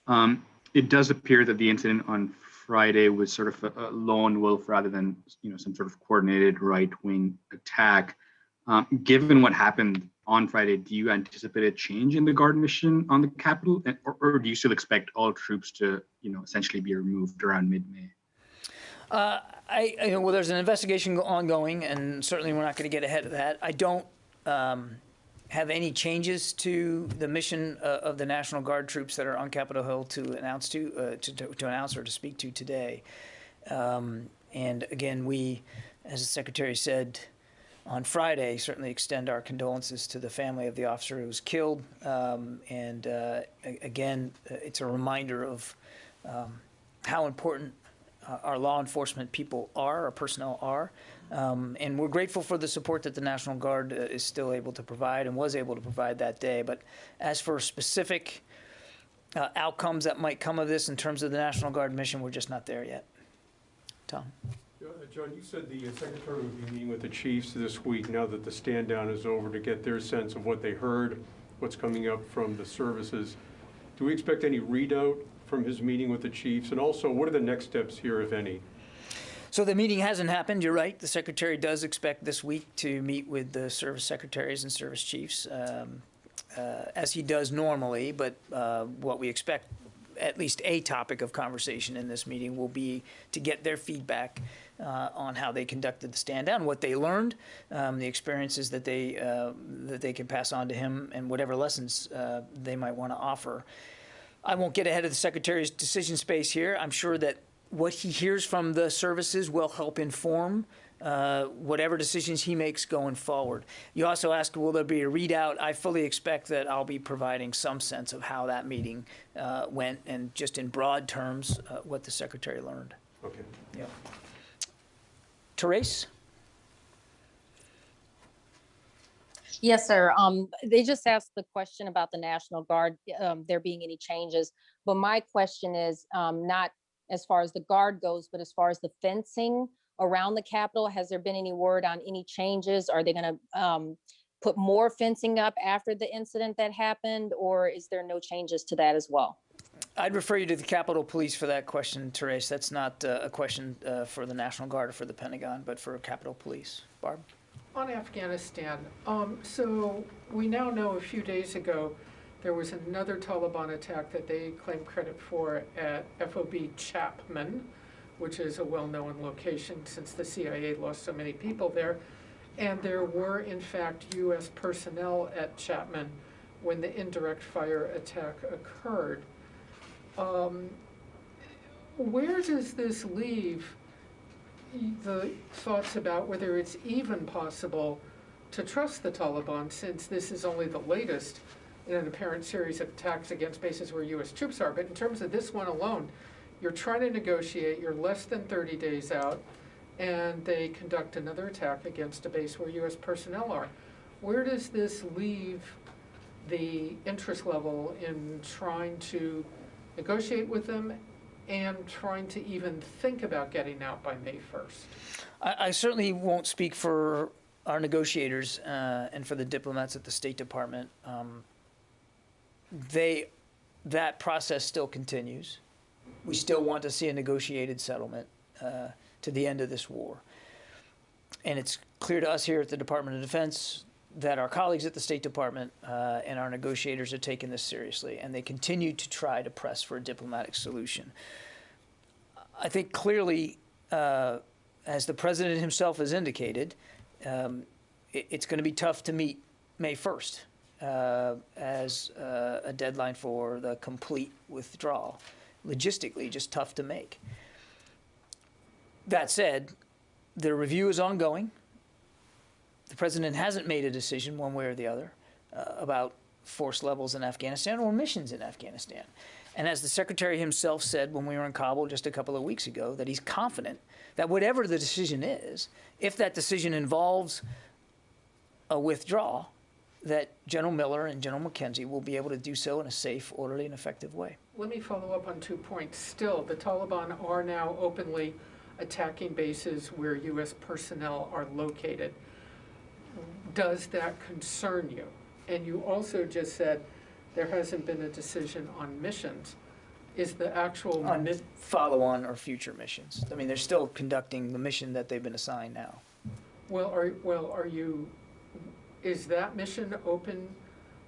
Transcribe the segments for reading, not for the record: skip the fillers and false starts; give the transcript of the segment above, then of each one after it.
It does appear that the incident on Friday was sort of a lone wolf rather than some sort of coordinated right-wing attack. Given what happened on Friday, do you anticipate a change in the Guard mission on the Capitol, or do you still expect all troops to essentially be removed around mid-May? Well, there's an investigation ongoing, and certainly we're not going to get ahead of that. I don't have any changes to the mission of the National Guard troops that are on Capitol Hill to announce or to speak to today. And again, we, as the Secretary said on Friday, certainly extend our condolences to the family of the officer who was killed. Again, it's a reminder of how important our law enforcement people are, our personnel are. And we're grateful for the support that the National Guard is still able to provide and was able to provide that day. But as for specific outcomes that might come of this in terms of the National Guard mission, we're just not there yet. Tom? John, you said the Secretary would be meeting with the chiefs this week now that the stand down is over to get their sense of what they heard, what's coming up from the services. Do we expect any readout from his meeting with the chiefs? And also, what are the next steps here, if any? So the meeting hasn't happened, you're right. The Secretary does expect this week to meet with the service secretaries and service chiefs, as he does normally, but what we expect, at least a topic of conversation in this meeting, will be to get their feedback on how they conducted the stand down, what they learned, the experiences that they can pass on to him, and whatever lessons they might want to offer. I won't get ahead of the Secretary's decision space here. I'm sure that what he hears from the services will help inform whatever decisions he makes going forward. You also asked, will there be a readout? I fully expect that I'll be providing some sense of how that meeting went, and just in broad terms, what the Secretary learned. Okay. Yeah. Therese? Yes, sir. They just asked the question about the National Guard, there being any changes. But my question is not as far as the Guard goes, but as far as the fencing around the Capitol. Has there been any word on any changes? Are they going to put more fencing up after the incident that happened, or is there no changes to that as well? I'd refer you to the Capitol Police for that question, Therese. That's not a question for the National Guard or for the Pentagon, but for Capitol Police. Barb? On Afghanistan, so we now know a few days ago there was another Taliban attack that they claim credit for at FOB Chapman, which is a well-known location since the CIA lost so many people there. And there were, in fact, U.S. personnel at Chapman when the indirect fire attack occurred. Where does this leave the thoughts about whether it's even possible to trust the Taliban, since this is only the latest in an apparent series of attacks against bases where U.S. troops are? But in terms of this one alone, you're trying to negotiate, you're less than 30 days out, and they conduct another attack against a base where U.S. personnel are. Where does this leave the interest level in trying to negotiate with them and trying to even think about getting out by May 1st? I certainly won't speak for our negotiators and for the diplomats at the State Department. That process still continues. We still want to see a negotiated settlement to the end of this war. And it's clear to us here at the Department of Defense that our colleagues at the State Department and our negotiators are taking this seriously, and they continue to try to press for a diplomatic solution. I think clearly, as the President himself has indicated, it's going to be tough to meet May 1st as a deadline for the complete withdrawal. Logistically, just tough to make. That said, the review is ongoing. The President hasn't made a decision one way or the other about force levels in Afghanistan or missions in Afghanistan. And as the Secretary himself said when we were in Kabul just a couple of weeks ago, that he's confident that whatever the decision is, if that decision involves a withdrawal, that General Miller and General McKenzie will be able to do so in a safe, orderly, and effective way. Let me follow up on 2 points. Still, the Taliban are now openly attacking bases where U.S. personnel are located. Does that concern you? And you also just said there hasn't been a decision on missions. is the actual, On follow-on or future missions. I mean, they're still conducting the mission that they've been assigned now. is that mission open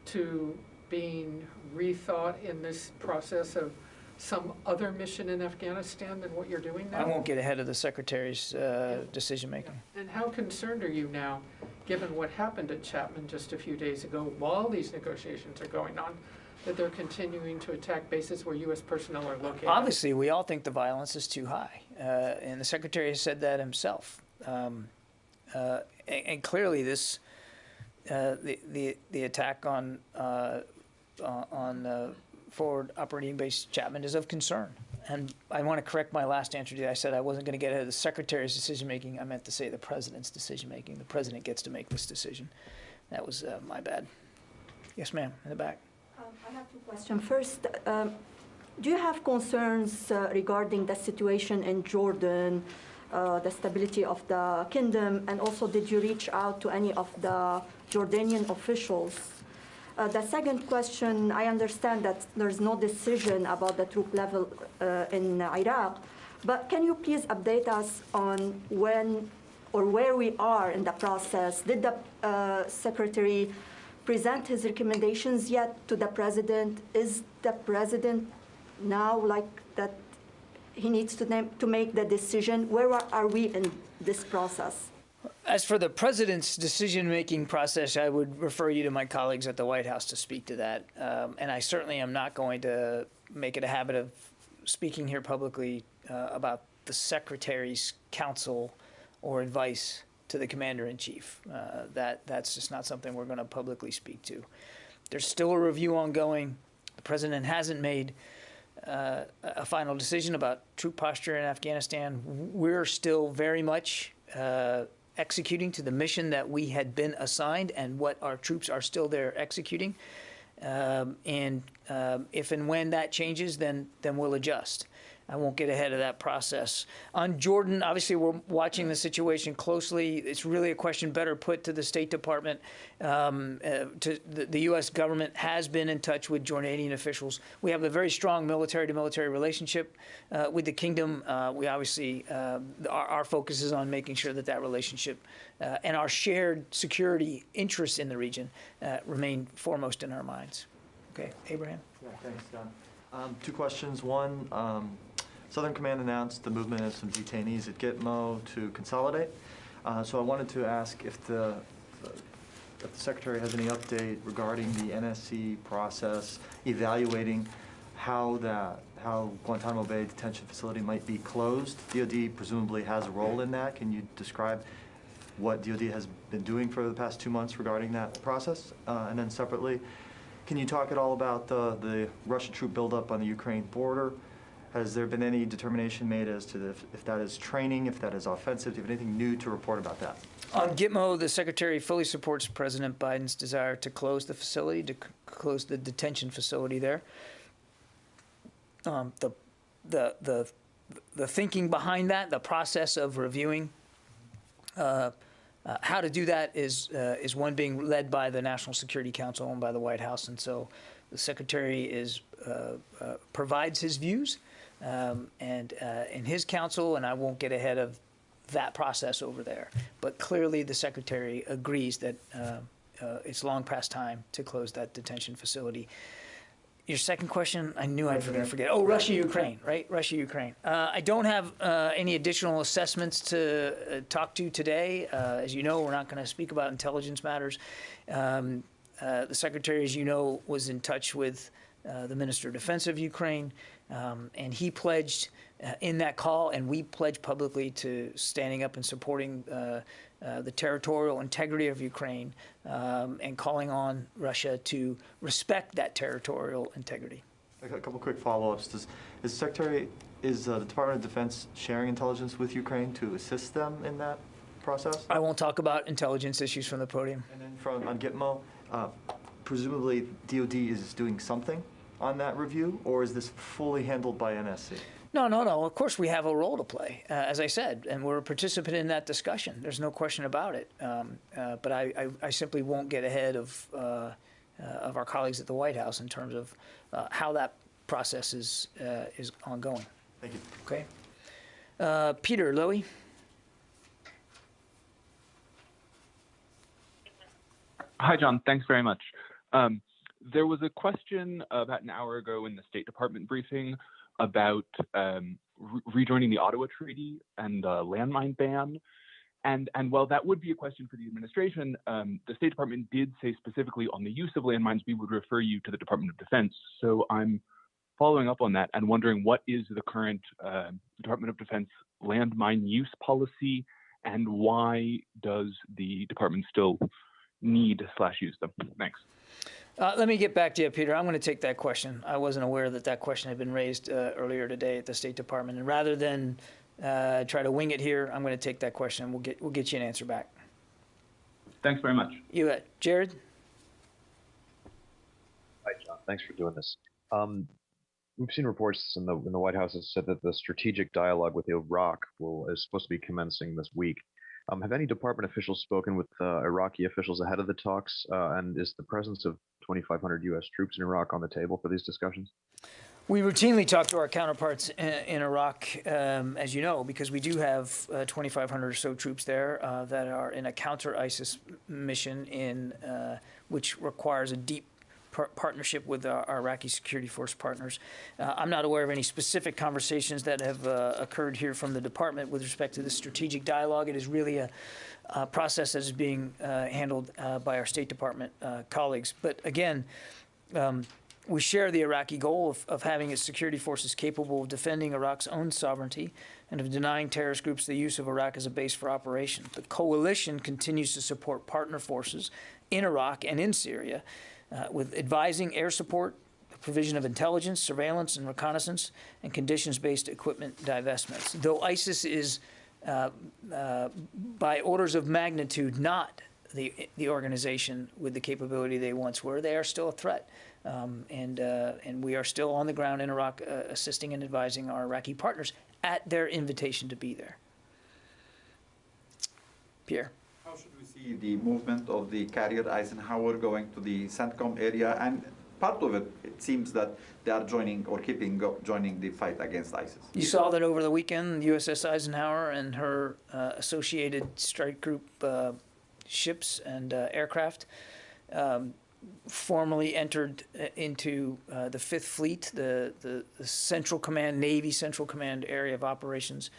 to being rethought in this process of some other mission in Afghanistan than what you're doing now? I won't get ahead of the Secretary's decision-making. And how concerned are you now, given what happened at Chapman just a few days ago, while these negotiations are going on, that they're continuing to attack bases where U.S. personnel are located? Obviously, we all think the violence is too high, and the Secretary has said that himself. And clearly, this the attack on forward operating base Chapman is of concern. And I want to correct my last answer to you. I said I wasn't going to get ahead of the Secretary's decision-making. I meant to say the President's decision-making. The President gets to make this decision. That was my bad. Yes, ma'am, in the back. I have two questions. First, do you have concerns regarding the situation in Jordan, the stability of the kingdom, and also did you reach out to any of the Jordanian officials? The second question, I understand that there's no decision about the troop level in Iraq, but can you please update us on when or where we are in the process? Did the Secretary present his recommendations yet to the President? Is the President now like that he needs to make the decision? Where are we in this process? As for the President's decision-making process, I would refer you to my colleagues at the White House to speak to that. And I certainly am not going to make it a habit of speaking here publicly about the Secretary's counsel or advice to the Commander-in-Chief. That's just not something we're going to publicly speak to. There's still a review ongoing. The President hasn't made a final decision about troop posture in Afghanistan. We're still very much executing to the mission that we had been assigned and what our troops are still there executing. If and when that changes, then we'll adjust. I won't get ahead of that process. On Jordan, obviously, we're watching the situation closely. It's really a question better put to the State Department. The U.S. government has been in touch with Jordanian officials. We have a very strong military-to-military relationship with the kingdom. We obviously, our focus is on making sure that that relationship and our shared security interests in the region remain foremost in our minds. Okay, Abraham? Yeah, thanks, Don. Two questions. One, Southern Command announced the movement of some detainees at Gitmo to consolidate. So I wanted to ask if the Secretary has any update regarding the NSC process, evaluating how Guantanamo Bay Detention Facility might be closed. DOD presumably has a role in that. Can you describe what DOD has been doing for the past 2 months regarding that process? And then separately, can you talk at all about the Russian troop buildup on the Ukraine border? Has there been any determination made as to if that is training, if that is offensive? Do you have anything new to report about that? On Gitmo, the Secretary fully supports President Biden's desire to close the facility, to close the detention facility there. The thinking behind that, the process of reviewing how to do that is one being led by the National Security Council and by the White House, and so the Secretary provides his views and in his counsel, and I won't get ahead of that process over there. But clearly, the Secretary agrees that it's long past time to close that detention facility. Your second question, I knew I'd forget. Oh, Russia-Ukraine, right? Russia-Ukraine. I don't have any additional assessments to talk to today. As you know, we're not going to speak about intelligence matters. The Secretary, as you know, was in touch with the Minister of Defense of Ukraine, and he pledged in that call, and we pledged publicly to standing up and supporting the territorial integrity of Ukraine and calling on Russia to respect that territorial integrity. A couple quick follow-ups. Is the Department of Defense sharing intelligence with Ukraine to assist them in that process? I won't talk about intelligence issues from the podium. And then on Gitmo, presumably DOD is doing something on that review, or is this fully handled by NSC? No. Of course, we have a role to play, as I said, and we're a participant in that discussion. There's no question about it. But I simply won't get ahead of our colleagues at the White House in terms of how that process is ongoing. Thank you. Okay. Peter Lowy. Hi, John. Thanks very much. There was a question about an hour ago in the State Department briefing about rejoining the Ottawa Treaty and the landmine ban. And while that would be a question for the administration, the State Department did say specifically on the use of landmines, we would refer you to the Department of Defense. So I'm following up on that and wondering what is the current Department of Defense landmine use policy, and why does the department still need/use them? Thanks. Let me get back to you, Peter. I'm going to take that question. I wasn't aware that that question had been raised earlier today at the State Department. And rather than try to wing it here, I'm going to take that question and we'll get you an answer back. Thanks very much. You bet. Jared? Hi, John. Thanks for doing this. We've seen reports in the White House has said that the strategic dialogue with Iraq is supposed to be commencing this week. Have any department officials spoken with Iraqi officials ahead of the talks? And is the presence of 2,500 U.S. troops in Iraq on the table for these discussions? We routinely talk to our counterparts in Iraq, as you know, because we do have 2,500 or so troops there that are in a counter-ISIS mission which requires a deep partnership with our Iraqi security force partners. I'm not aware of any specific conversations that have occurred here from the department with respect to the strategic dialogue. It is really a process that is being handled by our State Department colleagues. But again, we share the Iraqi goal of having its security forces capable of defending Iraq's own sovereignty and of denying terrorist groups the use of Iraq as a base for operation. The coalition continues to support partner forces in Iraq and in Syria with advising air support, provision of intelligence, surveillance, and reconnaissance, and conditions-based equipment divestments. Though ISIS is, by orders of magnitude, not the organization with the capability they once were, they are still a threat. And we are still on the ground in Iraq assisting and advising our Iraqi partners at their invitation to be there. Pierre. How should we see the movement of the carrier Eisenhower going to the CENTCOM area? And part of it, it seems that they are joining or joining the fight against ISIS. You saw that over the weekend, USS Eisenhower and her associated strike group ships and aircraft formally entered into the Fifth Fleet, the Central Command, Navy Central Command area of operations.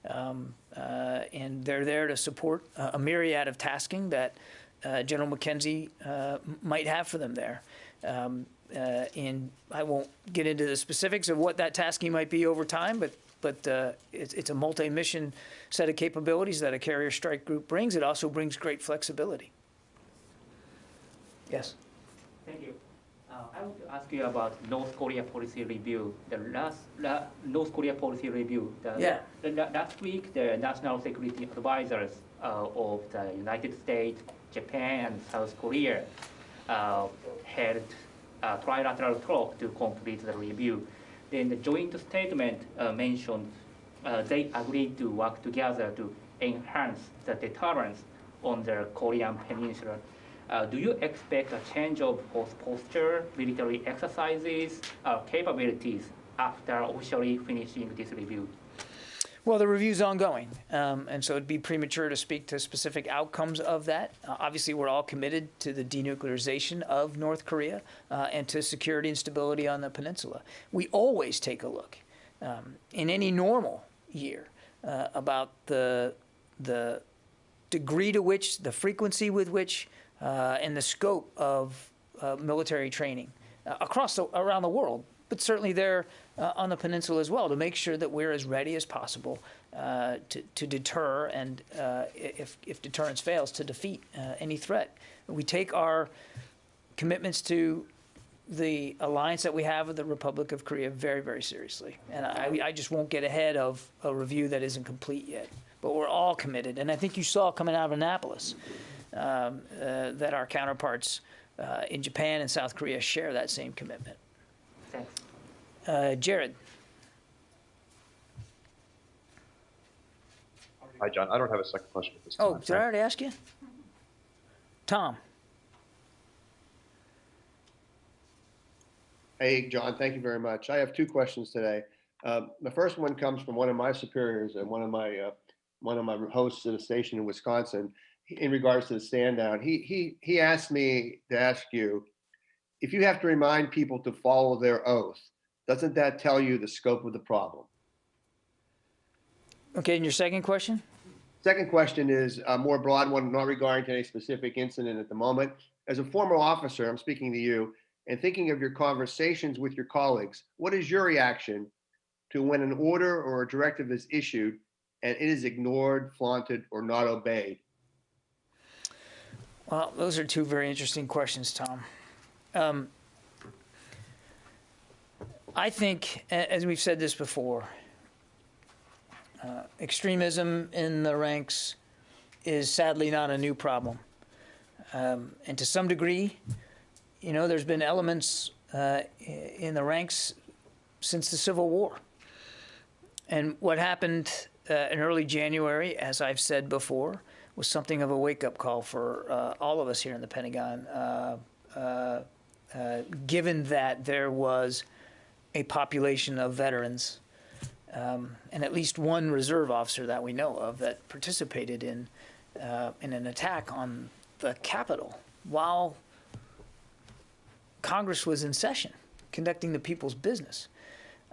And they're there to support a myriad of tasking that General McKenzie might have for them there. And I won't get into the specifics of what that tasking might be over time, but it's a multi-mission set of capabilities that a carrier strike group brings. It also brings great flexibility. Yes. Thank you. I want to ask you about North Korea policy review. The last North Korea policy review. Last week, the national security advisors of the United States, Japan, and South Korea held a trilateral talk to complete the review. Then the joint statement mentioned they agreed to work together to enhance the deterrence on the Korean peninsula. Do you expect a change of posture, military exercises, capabilities after officially finishing this review? Well, the review's ongoing, and so it'd be premature to speak to specific outcomes of that. Obviously, we're all committed to the denuclearization of North Korea and to security and stability on the peninsula. We always take a look in any normal year about the degree to which, the frequency with which, and the scope of military training around the world, but certainly there on the peninsula as well, to make sure that we're as ready as possible to deter and, if deterrence fails, to defeat any threat. We take our commitments to the alliance that we have with the Republic of Korea very, very seriously. And I just won't get ahead of a review that isn't complete yet. But we're all committed. And I think you saw coming out of Annapolis that our counterparts in Japan and South Korea share that same commitment. Thanks. Jared. Hi, John. I don't have a second question at this time. Oh, did I already ask you? Tom. Hey, John, thank you very much. I have two questions today. The first one comes from one of my superiors and one of my hosts at a station in Wisconsin in regards to the stand down. He asked me to ask you, if you have to remind people to follow their oath, doesn't that tell you the scope of the problem? Okay, and your second question? Second question is a more broad one, not regarding to any specific incident at the moment. As a former officer, I'm speaking to you, and thinking of your conversations with your colleagues, what is your reaction to when an order or a directive is issued and it is ignored, flaunted, or not obeyed? Well, those are two very interesting questions, Tom. I think, as we've said this before, extremism in the ranks is sadly not a new problem. And to some degree, there's been elements in the ranks since the Civil War. And what happened in early January, as I've said before, was something of a wake-up call for all of us here in the Pentagon, given that there was a population of veterans and at least one reserve officer that we know of that participated in an attack on the Capitol while Congress was in session, conducting the people's business.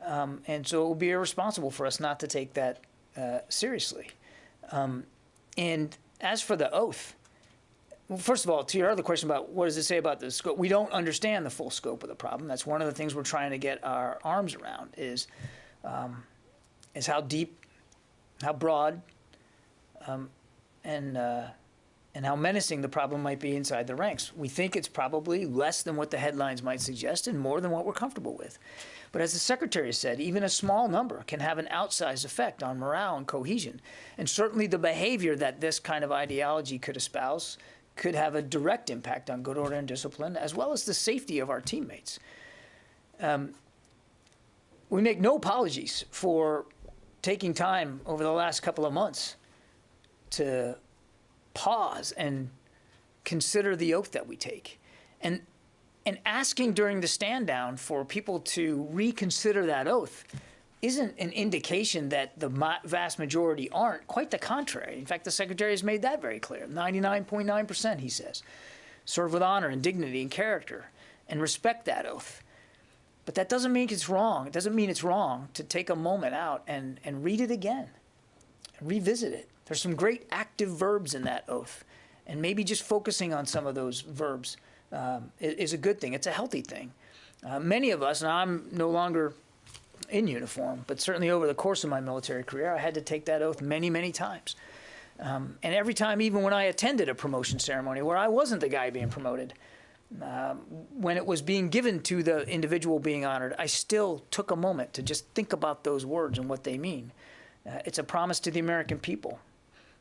And so it would be irresponsible for us not to take that seriously. And as for the oath, well, first of all, to your other question about what does it say about the scope, we don't understand the full scope of the problem. That's one of the things we're trying to get our arms around is how deep, how broad, and how menacing the problem might be inside the ranks. We think it's probably less than what the headlines might suggest and more than what we're comfortable with. But as the Secretary said, even a small number can have an outsized effect on morale and cohesion. And certainly the behavior that this kind of ideology could espouse could have a direct impact on good order and discipline, as well as the safety of our teammates. We make no apologies for taking time over the last couple of months to pause and consider the oath that we take. And asking during the stand down for people to reconsider that oath isn't an indication that the vast majority aren't. Quite the contrary. In fact, the Secretary has made that very clear. 99.9%, he says, serve with honor and dignity and character and respect that oath. But that doesn't mean it's wrong. It doesn't mean it's wrong to take a moment out and read it again, and revisit it. There's some great active verbs in that oath. And maybe just focusing on some of those verbs is a good thing. It's a healthy thing. Many of us, and I'm no longer in uniform, but certainly over the course of my military career, I had to take that oath many, many times. And every time, even when I attended a promotion ceremony where I wasn't the guy being promoted, when it was being given to the individual being honored, I still took a moment to just think about those words and what they mean. It's a promise to the American people,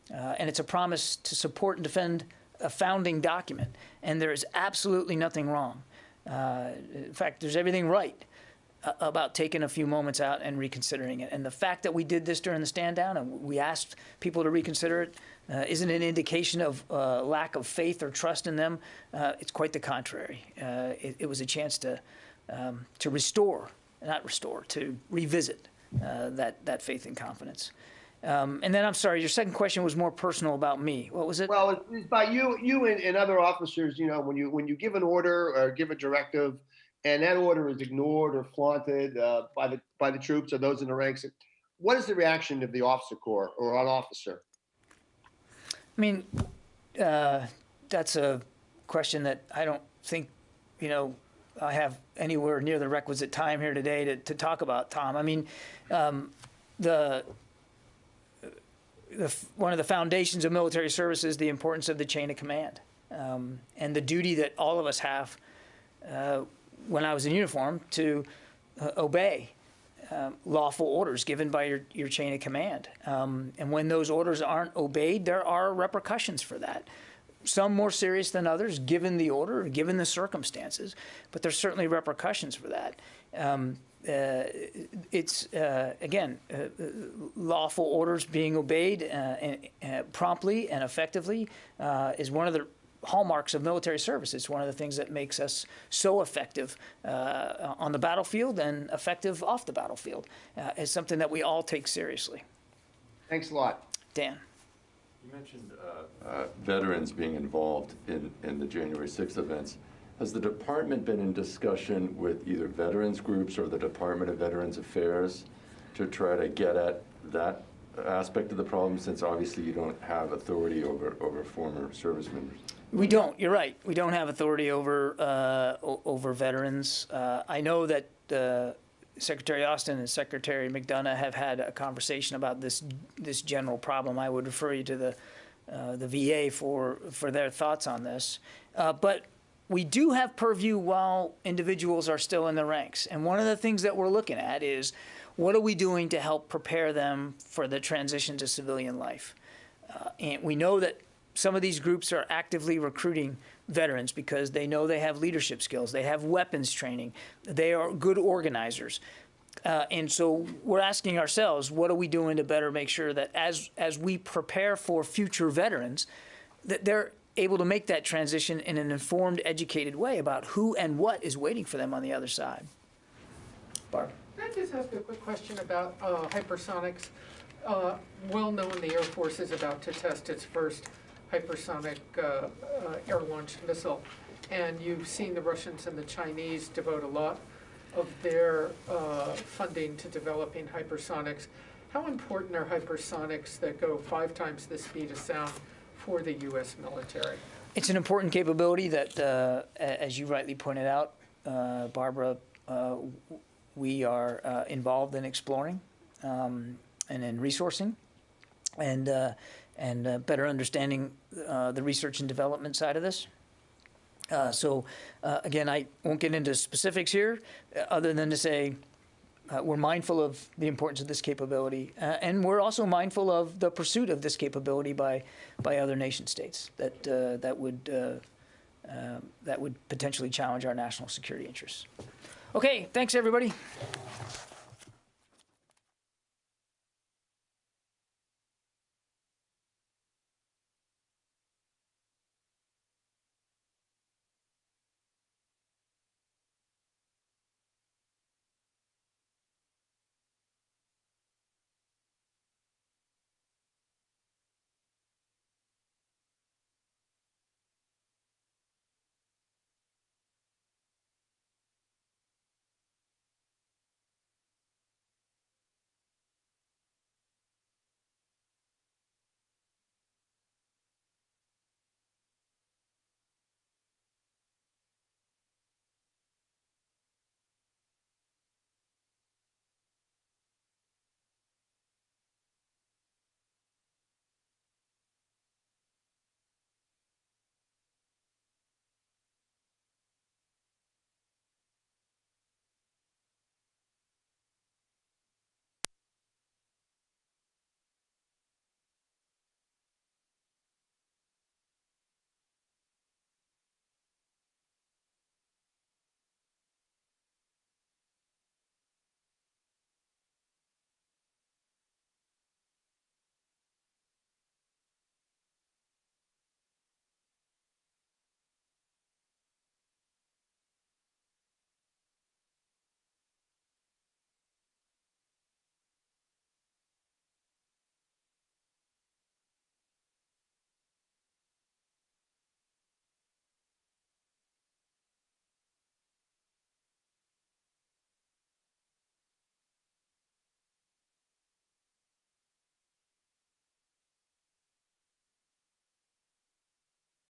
and it's a promise to support and defend a founding document, and there is absolutely nothing wrong. In fact, there's everything right about taking a few moments out and reconsidering it. And the fact that we did this during the stand down and we asked people to reconsider it isn't an indication of lack of faith or trust in them. It's quite the contrary. It was a chance to revisit that faith and confidence. And then I'm sorry, your second question was more personal about me. What was it? Well, it's about you and other officers. When you give an order or give a directive, and that order is ignored or flaunted by the troops or those in the ranks, what is the reaction of the officer corps or an officer? I mean, that's a question that I don't think I have anywhere near the requisite time here today to talk about, Tom. I mean, one of the foundations of military service is the importance of the chain of command, and the duty that all of us have when I was in uniform to obey lawful orders given by your chain of command. And when those orders aren't obeyed, there are repercussions for that. Some more serious than others, given the order, given the circumstances, but there's certainly repercussions for that. Again, lawful orders being obeyed promptly and effectively is one of the hallmarks of military service. It's one of the things that makes us so effective on the battlefield and effective off the battlefield. It's something that we all take seriously. Thanks a lot. Dan. You mentioned veterans being involved in the January 6th events. Has the department been in discussion with either veterans groups or the Department of Veterans Affairs to try to get at that aspect of the problem, since obviously you don't have authority over former service members? We don't. You're right. We don't have authority over over veterans. I know that Secretary Austin and Secretary McDonough have had a conversation about this general problem. I would refer you to the VA for their thoughts on this. But we do have purview while individuals are still in the ranks. And one of the things that we're looking at is, what are we doing to help prepare them for the transition to civilian life? And we know that some of these groups are actively recruiting veterans because they know they have leadership skills, they have weapons training, they are good organizers. And so we're asking ourselves, what are we doing to better make sure that as we prepare for future veterans, that they're able to make that transition in an informed, educated way about who and what is waiting for them on the other side. Barb. Can I just ask a quick question about hypersonics? Well known the Air Force is about to test its first hypersonic air-launched missile. And you've seen the Russians and the Chinese devote a lot of their funding to developing hypersonics. How important are hypersonics that go 5 times the speed of sound for the U.S. military? It's an important capability that, as you rightly pointed out, Barbara, we are involved in exploring and in resourcing and better understanding the research and development side of this. Again, I won't get into specifics here other than to say we're mindful of the importance of this capability, and we're also mindful of the pursuit of this capability by other nation states that would potentially challenge our national security interests. Okay, thanks everybody.